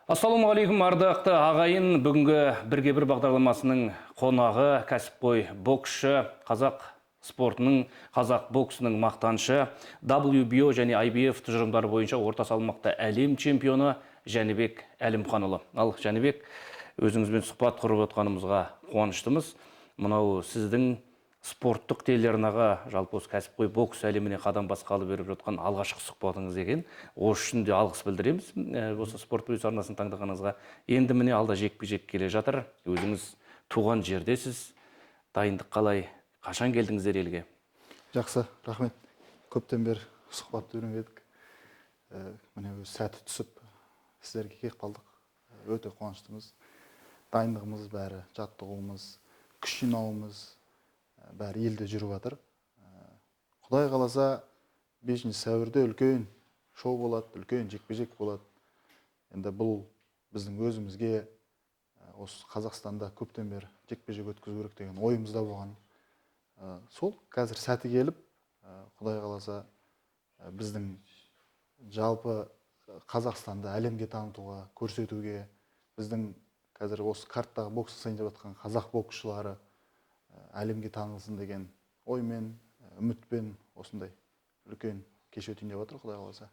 Ассалаумағалейкум, ардақты ағайын. Бүгінгі бірге бір бағдарламасының қонағы кәсіпқой боксшы, қазақ спортының, қазақ боксының мақтаншы, WBO және IBF тұжырымдары бойынша орта салмақта әлем чемпионы Жәнібек Әлімханұлы. Ал Жәнібек, өзіңізбен сұхбат құрып отқанымызға қуаныштымыз. Мынау сіздің спорттық телеарнаға, жалпы осы кәсіпқой бокс әлеміне қадам басқалы беріп жатқан алғашқы сұхбатыңыз екен. Осы үшін де алғыс білдіреміз. Осы спорт плюс арнасын таңдағаныңызға. Енді міне алда жекпе-жек келе жатыр. Өзіңіз туған жердесіз. Дайындық қалай? Қашан келдіңіздер елге? Жақсы, рахмет. Көптен бері сұхбат үйренбедік. Міне өз сәті түсіп, сіздерге келіп қалдық. Өте қуаныштымыз. Дайындығымыз бәрі, жаттығуымыз, күш жинауымыз бәрі елде жүріп жатыр. Құдай қаласа 5 сәуірде үлкен шоу болады, үлкен жекпе-жек болады. Енді бұл біздің өзімізге осы Қазақстанда көптен бері жекпе-жек өткізу керек деген ойымызда болған. Сол қазір сәті келіп, Құдай қаласа біздің жалпы Қазақстанды әлемге танытуға, көрсетуге, біздің қазір осы карттағы бокс сайындап жатқан қазақ боксшылары әлемге танылсын деген оймен, үмітпен осындай үлкен кеш өтейін деп отыр, Құдай қаласа.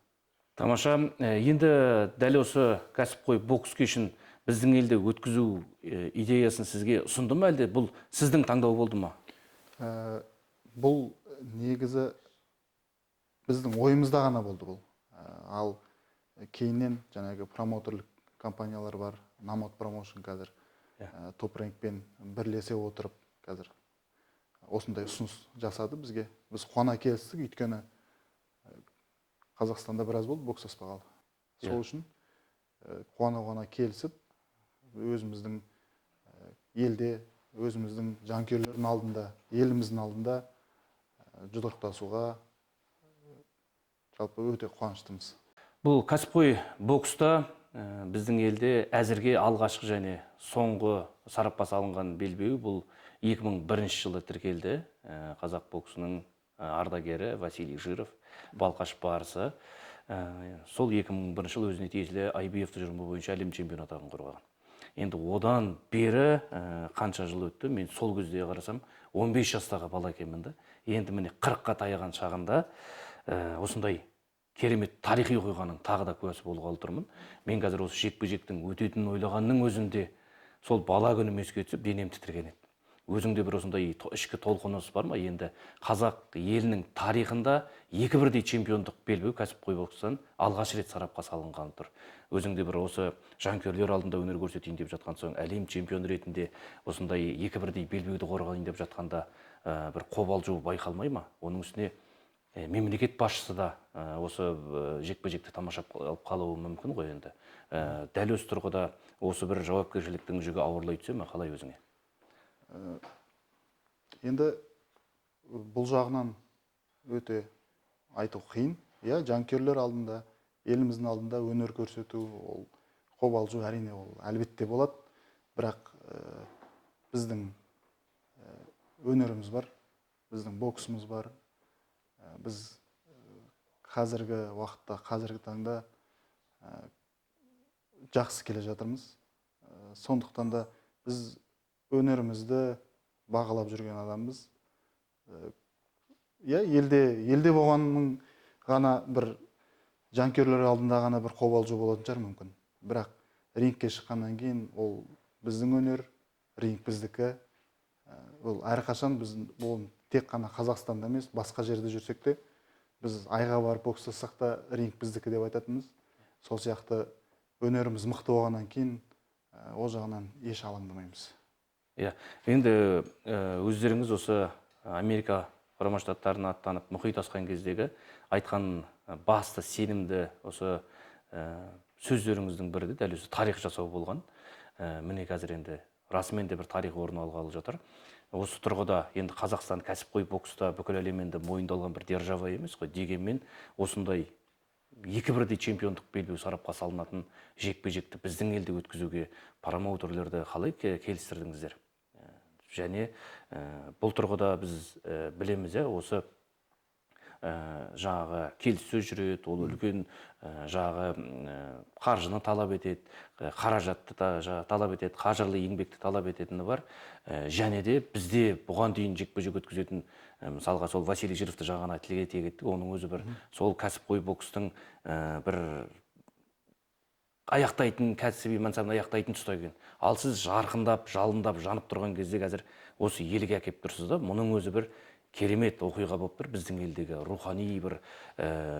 Тамаша. Енді дәл осы кәсіпқой бокс кешін біздің елде өткізу идеясын сізге ұсынды ма, әлде бұл сіздің таңдау болды ма? Бұл негізі біздің ойымызда ғана болды бұл. Ал кейіннен жаңағы промоутерлік компаниялар бар, Намот промоушн қазір топ рэнкпен бірлесе отырып қазір осындай ұсыныс жасады бізге. Біз қуана келістік, өйткені Қазақстанда біраз болды бокстаспағалы. Сол үшін қуана келісіп, өзіміздің елде, өзіміздің жанкүйерлердің алдында, еліміздің алдында жұдырықтасуға жалпы өте қуаныштымыз. Бұл кәсіпқой бокста біздің елде әзірге алғашқы және соңғы сарапқа салынған белбеу бұл 2001 жылы тіркелді. Қазақ боксының ардагері Василий Жиров, балқаш барысы. Сол 2001 жыл өзіне тиесілі IBF тұжырымы бойынша әлем чемпионы атағын қорғаған. Енді одан бері қанша жыл өтті, мен сол кезде қарасам 15 жастағы бала екенмін. Енді міне 40-қа таяған шағында осындай керемет тарихи оқиғаның тағы да куәсі болғалы тұрмын. Мен қазір осы жекпе-жектің өтетінін ойлағанның өзінде сол бала күнім еске түсіп, денем тітірген еді. Өзіңде бір осындай ішкі толқыныс бар ма? Енді қазақ елінің тарихында екі бірдей чемпиондық белбеу кәсіпқой бокстан алғаш рет сарапқа салынған тұр. Өзіңде бір осы жанкүйерлер алдында өнер көрсетейін деп жатқан соң, әлем чемпионы ретінде осындай екі бірдей белбеуді қорғайын деп жатқанда бір қобалжу байқалмай ма? Оның үстіне мемлекет басшысы да осы жекпе-жекті тамашап қалуы мүмкін ғой енді. Дәл осы тұрғыда осы бір жауапкершіліктің жүгі ауырлай түсе ме, қалай өзіңе? Енді бұл жағынан өте айту қиын. Жанкүйерлер алдында, еліміздің алдында өнер көрсету, ол қобалжу әрине ол әлбетте болады. Бірақ біздің өнеріміз бар, біздің боксымыз бар. Біз қазіргі уақытта, қазіргі таңда жақсы келе жатырмыз. Сондықтан да біз өнерімізді бағалап жүрген адамбыз. Елде болғанның ғана бір жанкүйерлер алдында ғана бір қобалжу болатын шығар мүмкін. Бірақ рингке шыққаннан кейін ол біздің өнер, ринг біздікі. Ол әрқашан біз бұл тек қана Қазақстанда емес, басқа жерде жүрсек те, біз айға барып бокстасақ та ринг біздікі деп айтатынбыз. Сол сияқты өнеріміз мықты болғаннан кейін ол жағынан еш алаңдамаймыз. Енді өздеріңіз осы Америка Құрама Штаттарына аттанып мұхит асқан кездегі айтқан басты сенімді осы сөздеріңіздің бірі де дәл осы тарих жасау болған. Міне қазір енді расымен де бір тарих орын алғалы жатыр. Осы тұрғыда енді Қазақстан кәсіпқой бокста бүкіл әлемде мойындалған бір держава емес қой, дегенмен осындай екі бірдей чемпиондық белбеу сарапқа салынатын жекпе-жекті біздің елде өткізуге промоутерлерді қалай келістірдіңіздер? Және бұл тұрғыда біз білеміз, осы жаңағы келіссөз жүреді, ол үлкен жаңағы қаржыны талап етеді, қаражатты талап етеді, қажырлы еңбекті талап ететіні бар. Және де бізде бұған дейін жекпе-жек өткізетін, мысалға сол Василий Жировты жаңа тілге тиек еттік, оның өзі бір сол кәсіпқой бокстың бір аяқтайтын, кәсіби мансабын аяқтайтын тұста екен. Ал сіз жарқындап, жалындап, жанып тұрған кезде қазір осы елге әкеп тұрсыз да, мұның өзі бір керемет оқиға болып тұр біздің елдегі рухани бір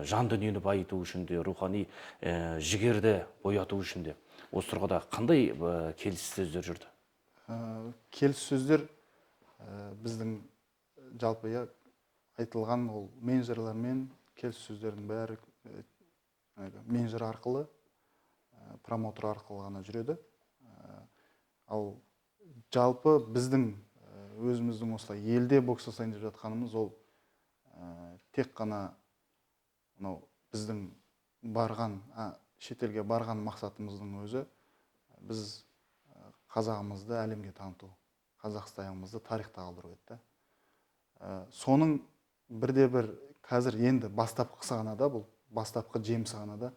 жан дүниені байыту үшін де, рухани жігерді бояту үшін де. Осы тұрғыда қандай келіссөздер жүрді? Келіссөздер біздің жалпы айтылған ол менеджерлермен келіссөздердің бәрі менеджер арқылы, промоутер арқылы ғана жүреді. Ал жалпы біздің өзіміздің осылай елде бокс жасайын деп жатқанымыз ол тек қана біздің шетелге барған мақсатымыздың өзі біз қазағымызды әлемге таныту, Қазақстанымызды тарихта қалдыру еді. Соның бірде-бір қазір енді бастапқысы ғана да, бұл бастапқы жемісі ғана да.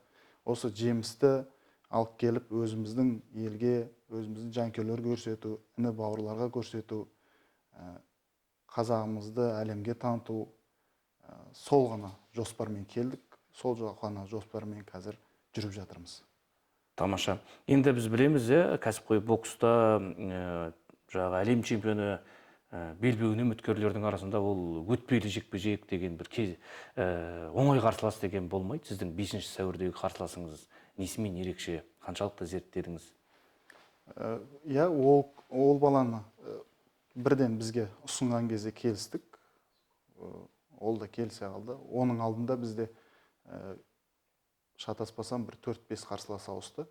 Осы жемісті алып келіп өзіміздің елге, өзіміздің жанкүйерлерге көрсету, іні бауырларға көрсету, қазағымызды әлемге таныту, сол ғана жоспармен келдік, сол ғана жоспармен қазір жүріп жатырмыз. Тамаша. Енді біз білеміз, кәсіпқой бокста жаңағы әлем чемпионы белбеуіне үміткерлердің арасында ол өтпелі жекпе-жек деген бір оңай қарсылас деген болмайды. Сіздің 5 сәуірдегі қарсыласыңыз несімен ерекше, қаншалықты зерттедіңіз? Ол баланы бірден бізге ұсынған кезде келістік. Ол да келісе қалды. Оның алдында бізде шатаспасам бір 4-5 қарсылас ауысты.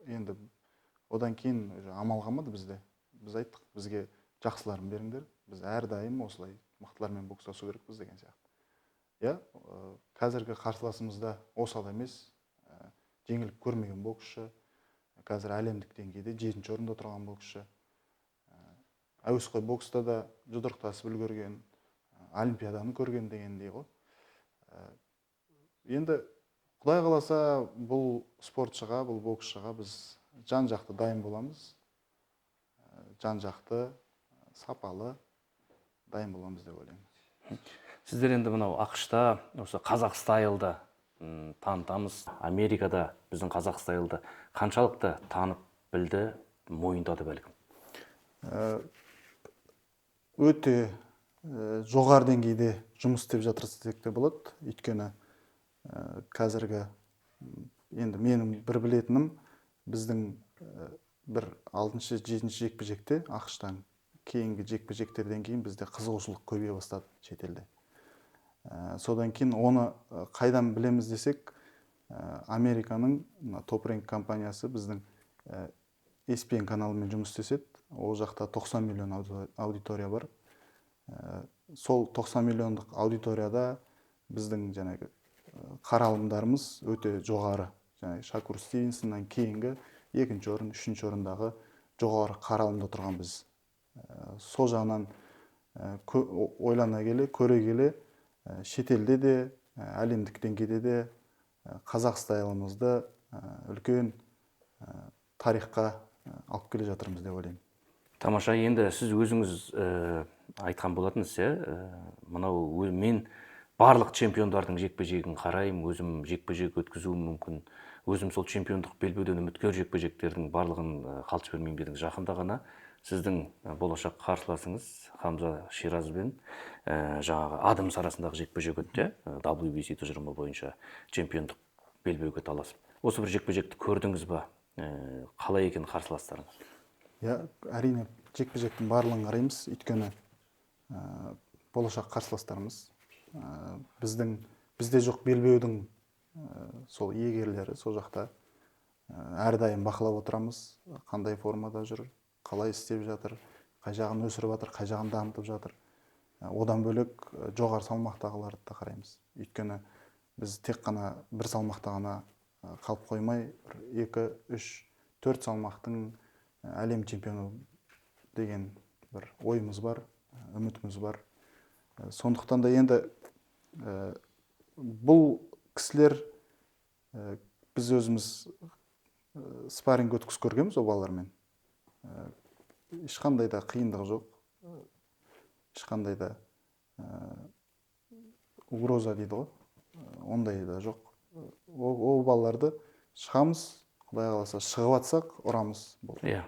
Енді одан кейін амал қалмады бізде. Біз айттық, бізге жақсыларын беріңдер. Біз әрдайым осылай мықтылармен бокстасу керекпіз деген сияқты. Қазіргі қарсыласымызда осал емес, жеңіліп көрмеген боксшы, қазір әлемдік деңгейде 7-ші орында тұрған боксшы. Әуесқой бокста да жұдырықтасып үлгерген, олимпиаданы көрген дегендей ғой. Енді Құдай қаласа бұл спортшыға, бұл боксшыға біз жан-жақты дайын боламыз. Жан-жақты, сапалы дайын боламыз деп ойлаймын. Сіздер енді мынау ақш-та осы қазақ стайлды танытамыз. Америкада біздің қазақ стайлды қаншалықты танып білді, мойындады бәлкім? Өте жоғары деңгейде жұмыс істеп жатырсыз десек те болады. Өйткені қазіргі енді менің бір білетінім, біздің бір 6-7 жекпе-жекте, ақш-тан кейінгі жекпе-жектерден кейін бізде қызығушылық көбейе бастады шетелде. Содан кейін оны қайдан білеміз десек, Американың Top Rank компаниясы біздің ESPN каналымен жұмыс істеседі. Ол жақта 90 миллион аудитория бар. Сол 90 миллиондық аудиторияда біздің қаралымдарымыз өте жоғары. Шакур Стивенсоннан кейінгі 2-ші орын, 3-ші орындағы жоғары қаралымда тұрған біз. Сол жағынан ойлана келе, көре келе, шетелде де, әлемдік деңгейде де қазақ стайлымызды үлкен тарихқа алып келе жатырмыз деп ойлаймын. Тамаша, енді сіз өзіңіз айтқан болатынсыз, мынау мен барлық чемпиондардың жекпе-жегін қараймын, өзім жекпе-жек өткізуім мүмкін. Өзім сол чемпиондық белбеуден үміткер жекпе-жектердің барлығын қалыс бермеймін дедіңіз. Жақында ғана сіздің болашақ қарсыласыңыз Хамза Ширазбен жаңағы Адамс арасындағы жекпе-жек өтті, WBC тұжырымы бойынша чемпиондық белбеуге таласып. Осы бір жекпе-жекті көрдіңіз ба? Қалай екен қарсыластарыңыз? Әрине, жекпе-жектің барлығын қараймыз, өйткені болашақ қарсыластарымыз. Бізде жоқ белбеудің сол иегерлері сол жақта. Әрдайым бақылап отырамыз, қандай формада жүр, қалай істеп жатыр, қай жағын өсіріп жатыр, қай жағын дамытып жатыр. Одан бөлек жоғары салмақтағыларды да қараймыз. Өйткені біз тек қана бір салмақта ғана қалып қоймай, 2, 3, 4 салмақтың әлем чемпионы деген бір ойымыз бар, үмітіміз бар. Сондықтан да енді Бұл кісілер біз өзіміз спарринг өткізіп көргенбіз ол балалармен. Ешқандай да қиындығы жоқ. Ешқандай да угроза дейді ғой. Ондай да жоқ. Ол балаларды шығамыз, Құдай қаласа шығып атсақ, ұрамыз. Иә.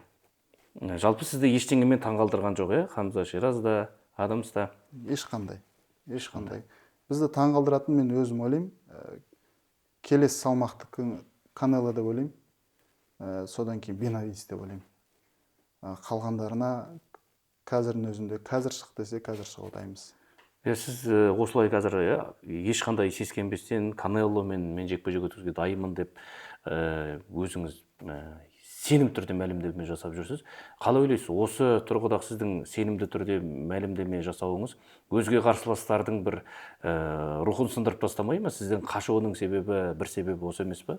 Жалпы сізді ештеңемен таңғалдырған жоқ, Хамза Ширазда, Адамста? Ешқандай. Бізді таңғалдыратын, мен өзім ойлаймын, келесі салмақты Канело деп ойлаймын. Содан кейін Бенавидес деп ойлаймын. Қалғандарына қазірдің өзінде қазір шық десе, қазір шығуға дайынбыз. Сіз осылай қазір ешқандай сескенбестен Канеломен мен жекпе-жек өткізуге дайынмын деп өзіңіз сенім түрде мәлімдеме жасап жүрсіз. Қалай ойлайсыз, осы тұрғыда сіздің сенімді түрде мәлімдеме жасауыңыз өзге қарсыластардың бір рухын сындырып тастамай ма? Сіздің қашуының бір себебі осы емес пе?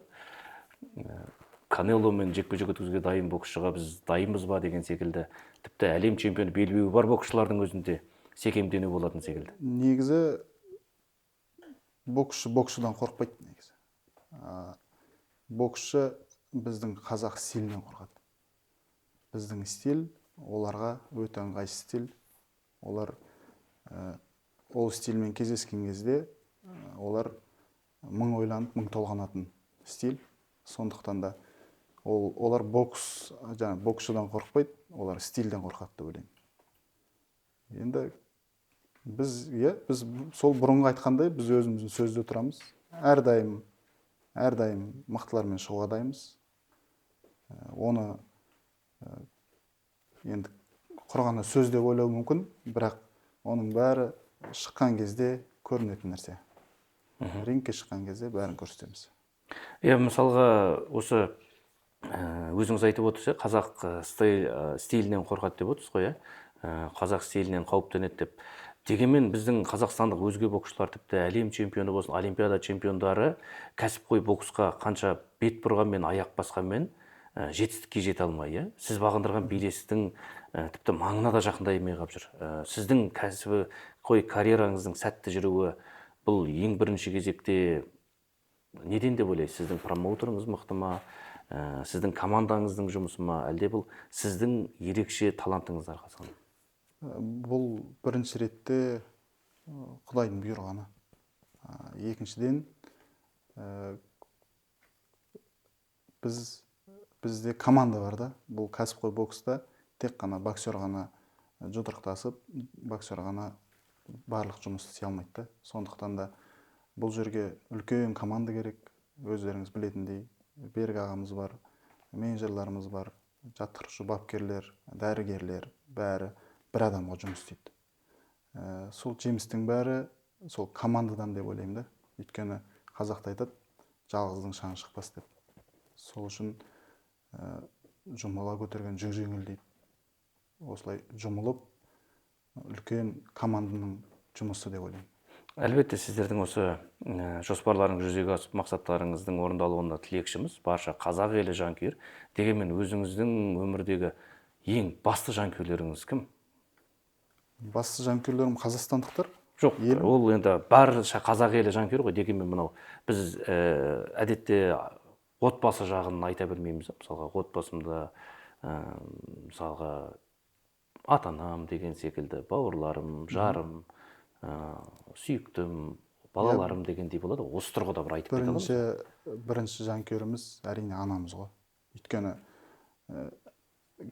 Канеломен жекпе-жек өткізуге дайын боксшыға біз дайынбыз ба деген секілді, тіпті әлем чемпионы белбеуі бар боксшылардың өзінде секемдену болатын секілді. Негізі боксшыдан қорықпайды негізі. Боксшы біздің қазақ стилінен қорқады. Біздің стиль оларға өте ыңғайсыз стиль. Олар ол стильмен кездескен кезде олар мың ойланып, мың толғанатын стиль. Сондықтан да олар боксшыдан қорықпайды, олар стильден қорқады деп ойлаймын. Енді біз сол бұрынғы айтқандай, біз өзіміздің сөзде тұрамыз. Әрдайым мықтылармен шығуға дайынбыз. Оны енді құрғанда сөз деп ойлау мүмкін, бірақ оның бәрі шыққан кезде көрінетін нәрсе. Рингке шыққан кезде бәрін көрсетеміз. Мысалға, осы өзіңіз айтып отырсыз, қазақ стилінен қорқады деп отырсыз ғой, қазақ стилінен қауіптенеді деп. Дегенмен біздің қазақстандық өзге боксшылар, тіпті әлем чемпионы болсын, олимпиада чемпиондары кәсіпқой боксқа қанша бет бұрғанмен, аяқ басқанмен жетістікке жете алмай, сіз бағындырған белестің тіпті маңына да жақындай алмай қалып жүр. Сіздің кәсіпқой карьераңыздың сәтті жүруі бұл ең бірінші кезекте неден деп ойлайсыз? Сіздің промоутеріңіз мықты ма, сіздің командаңыздың жұмысы ма, әлде бұл сіздің ерекше талантыңыз арқасында? Бұл бірінші ретте Құдайдың бұйырғаны. Екіншіден, бізде команда бар да. Бұл кәсіпқой бокста тек қана боксер ғана жұдырықтасып, боксер ғана барлық жұмысты істей алмайды да. Сондықтан да бұл жерге үлкен команда керек. Өздеріңіз білетіндей, Берік ағамыз бар, менеджерларымыз бар, жаттықтырушы бапкерлер, дәрігерлер, бәрі бір адамға жұмыс істейді. Сол жемістің бәрі сол командадан деп ойлаймын да. Өйткені қазақта айтады, жалғыздың шаңы шықпас деп. Сол үшін жұмыла көтерген жүк жеңіл дейді. Осылай жұмылып, үлкен команданың жұмысы деп ойлаймын. Әлбетте, сіздердің осы жоспарларыңыз жүзеге асып, мақсаттарыңыздың орындалуына тілекшіміз. Барша қазақ елі жанкүйер. Дегенмен өзіңіздің өмірдегі ең басты жанкүйерлеріңіз кім? Басты жанкүйерлерім қазақстандықтар. Жоқ, ол енді барша қазақ елі жанкүйер ғой. Дегенмен мынау біз әдетте отбасы жағын айта білмейміз. Мысалға, отбасымда мысалға ата-анам деген секілді, бауырларым, жарым, сүйіктім, балаларым дегендей болады. Осы тұрғыда бір айтып кете аламыз? Бірінші жанкүйеріміз әрине анамыз ғой. Өйткені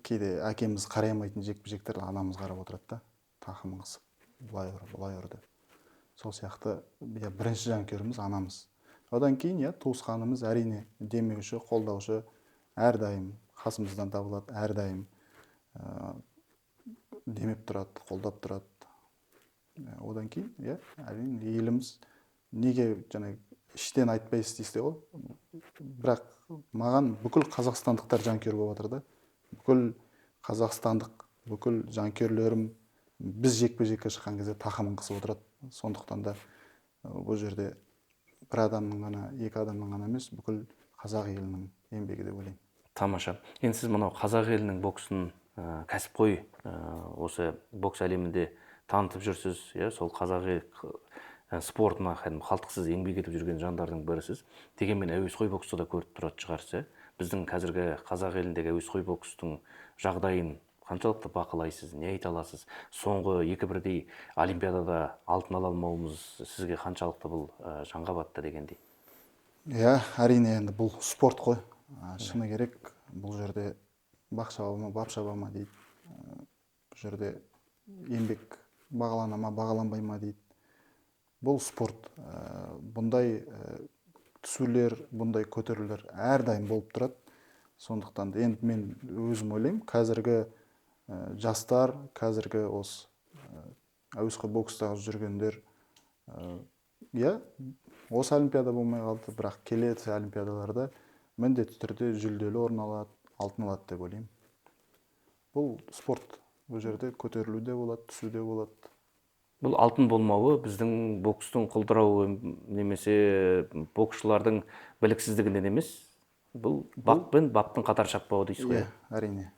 кейде әкеміз қарай алмайтын жекпе-жектерді анамыз қарап отырады да, тақымын қысып, былай ұрды. Сол сияқты бірінші жанкүйеріміз анамыз. Одан кейін туысқанымыз әрине демеуші, қолдаушы, әрдайым қасымыздан табылады, әрдайым демеп тұрады, қолдап тұрады. Одан кейін, әрине еліміз неге іштен айтпайсыз дейсіз ғой. Бірақ маған бүкіл қазақстандықтар жанкүйер болып жатыр да. Бүкіл қазақстандық, бүкіл жанкүйерлерім біз жекпе-жекке шыққан кезде тақымын қысып отырады. Сондықтан да бұл жерде бір адамның ғана, екі адамның ғана емес, бүкіл қазақ елінің еңбегі деп ойлаймын. Тамаша. Енді сіз мынау қазақ елінің боксын кәсіпқой осы бокс әлемінде танытып жүрсіз, сол қазақ спортына кәдімгі қалтқысыз еңбек етіп жүрген жандардың бірісіз. Дегенмен әуесқой бокста да көріп тұратын шығарсыз. Біздің қазіргі қазақ еліндегі әуесқой бокстың жағдайын қаншалықты бақылайсыз, не айта аласыз? Соңғы 2 бірдей олимпиадада алтын ала алмауымыз сізге қаншалықты бұл жанға батты дегендей? Иә, әрине енді бұл спорт қой. Шыны керек, бұл жерде бақ шаба ма, бап шаба ма дейді. Бұл жерде еңбек бағалана ма, бағаланбай ма дейді. Бұл спорт. Бұндай түсулер, бұндай көтерілулер әрдайым болып тұрады. Сондықтан енді мен өзім ойлаймын, қазіргі жастар, қазіргі осы әуесқой бокстағы жүргендер, иә, осы олимпиада болмай қалды, бірақ келесі олимпиадаларда міндетті түрде жүлделі орын алады, алтын алады деп ойлаймын. Бұл спорт. Бұл жерде көтерілу де болады, түсу де болады. Бұл алтын болмауы біздің бокстың құлдырауы немесе боксшылардың біліксіздігінен емес, бұл бақ пен баптың қатар шаппауы дейсіз ғой? Иә, әрине.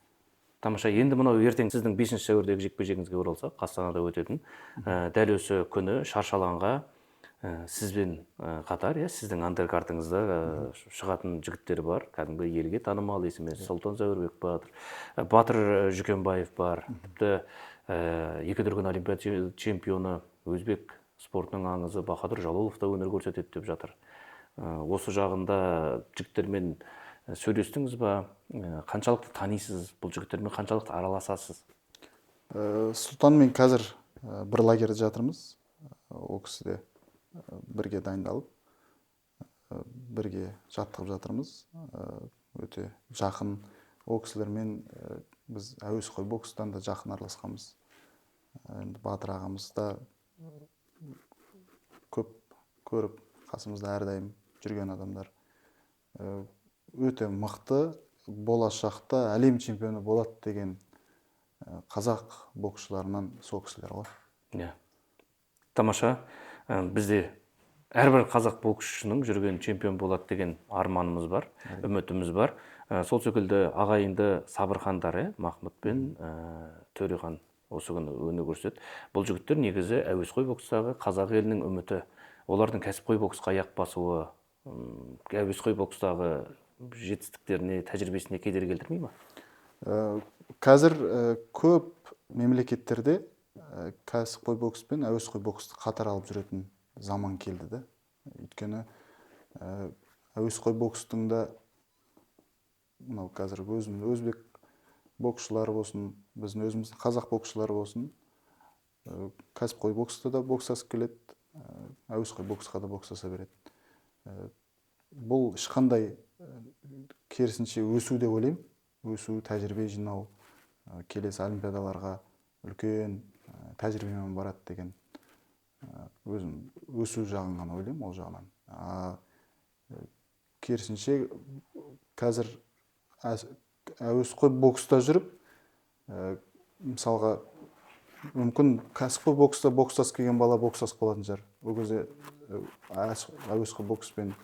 Тамаша. Енді мынау ертең сіздің 5 сәуірдегі жекпе-жегіңізге оралсақ, Астанада өтетін, дәл осы күні шаршы алаңға сізбен қатар, сіздің андеркартыңызда шығатын жігіттер бар. Кәдімгі елге танымал, есіме Сұлтан Зәуірбек Батыр, Батыр Жүкенбаев бар. Тіпті 2 дүркін олимпиада чемпионы, өзбек спортының аңызы Бахадыр Жалолов та өнер көрсетеді деп жатыр. Осы жағында жігіттермен сөйлестіңіз ба? Қаншалықты танисыз? Бұл жігіттермен қаншалықты араласасыз? Сұлтанмен қазір бір лагерде жатырмыз. Ол кісіде бірге дайындалып, бірге жаттығып жатырмыз. Өте жақын. Ол кісілермен біз әуесқой бокстан да жақын араласқанбыз. Енді Батыр ағамыз да көп көріп, қасымызда әрдайым жүрген адамдар. Өте мықты, болашақта әлем чемпионы болады деген қазақ боксшыларынан сол кісілер ғой. Тамаша. Бізде әрбір қазақ боксшының жүрген чемпион болады деген арманымыз бар, үмітіміз бар. Сол секілді ағайынды Сабырхандар, Махмұт пен Төрехан осы күні өнер көрсетеді. Бұл жігіттер негізі әуесқой бокстағы қазақ елінің үміті. Олардың кәсіпқой боксқа аяқ басуы әуесқой бокстағы жетістіктеріне, тәжірибесіне кедергі келтірмей ма? Қазір көп мемлекеттерде кәсіпқой бокс пен әуесқой боксты қатар алып жүретін заман келді де. Өйткені әуесқой бокстың да мынау қазір өзбек боксшылары болсын, біздің өзіміздің қазақ боксшылары болсын, кәсіпқой бокста да боксасып келеді, әуесқой боксқа да боксаса береді. Бұл ешқандай керісінше өсу деп ойлаймын. Өсу, тәжірибе жинау, келесі олимпиадаларға үлкен тәжірибемен барады деген өзім өсу жағын ғана ойлаймын, ол жағынан. Керісінше қазір әуесқой бокста жүріп, мысалға мүмкін кәсіпқой бокста бокстасып келген бала бокстасып қалатын шығар. Ол кезде әуесқой бокспен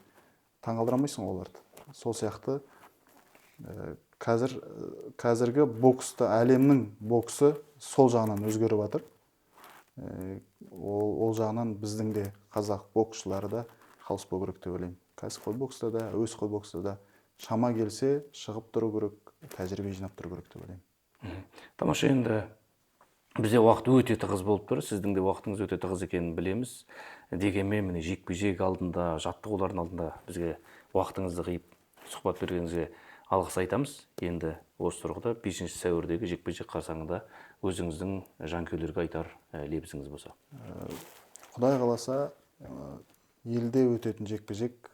таңғалдырамайсың оларды. Сол сияқты қазіргі бокста әлемнің боксы сол жағынан өзгеріп жатыр. Ол жағынан біздің де қазақ боксшылары да қалыспау керек деп ойлаймын. Кәсіпқой бокста да, әуесқой бокста да шама келсе шығып тұру керек, тәжірибе жинап тұру керек деп ойлаймын. Тамаша. Енді бізде уақыт өте тығыз болып тұр. Сіздің де уақытыңыз өте тығыз екенін білеміз. Дегенмен міне жекпе-жек алдында, жаттығулардың алдында бізге уақытыңызды қиып сұхбат бергеніңізге алғыс айтамыз. Енді осы тұрғыда 5 сәуірдегі жекпе-жек қарсаңында өзіңіздің жанкүйерлерге айтар лебізіңіз болса. Құдай қаласа, елде өтетін жекпе-жек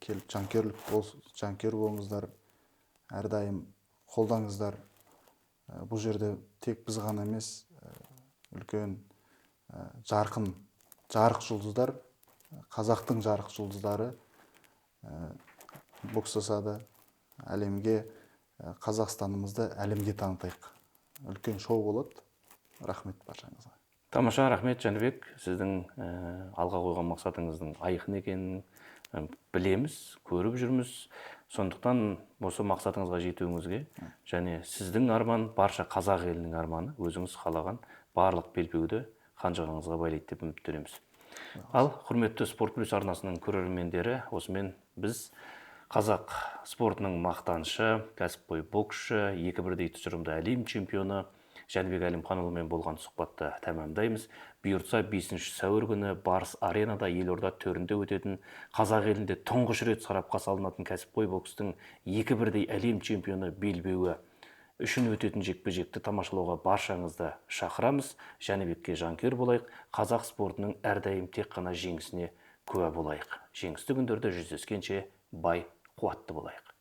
келіп жанкүйер болыңыздар, әрдайым қолдаңыздар. Бұл жерде тек біз ғана емес, үлкен жарық жұлдыздар, қазақтың жарық жұлдыздары бокстасады. Әлемге, Қазақстанымызды әлемге танытайық. Үлкен шоу болады. Рахмет баршаңызға. Тамаша. Рахмет, Жәнібек. Сіздің алға қойған мақсатыңыздың айқын екенін білеміз, көріп жүрміз. Сондықтан осы мақсатыңызға жетуіңізге және сіздің арман барша қазақ елінің арманы, өзіңіз қалаған барлық белбеуді қанжығаңызға байлайды деп үміттенеміз. Ал құрметті Спорт Плюс арнасының көрермендері, осымен біз қазақ спортының мақтанышы, кәсіпқой боксшы, 2-1 тұжырымды әлем чемпионы Жәнібек Әлімханұлымен болған сұхбатты тәмамдаймыз. Бұйыртса 5 сәуір күні Барыс аренада елорда төрінде өтетін, қазақ елінде тұңғыш рет сарапқа салынатын кәсіпқой бокстың 2-1 әлем чемпионы белбеуі үшін өтетін жекпе-жекті тамашалауға баршаңызды шақырамыз. Жәнібекке жанкүйер болайық, қазақ спортының әрдайым тек қана жеңісіне куә болайық. Жеңісті күндерде жүздескенше бай, қуатты болайық.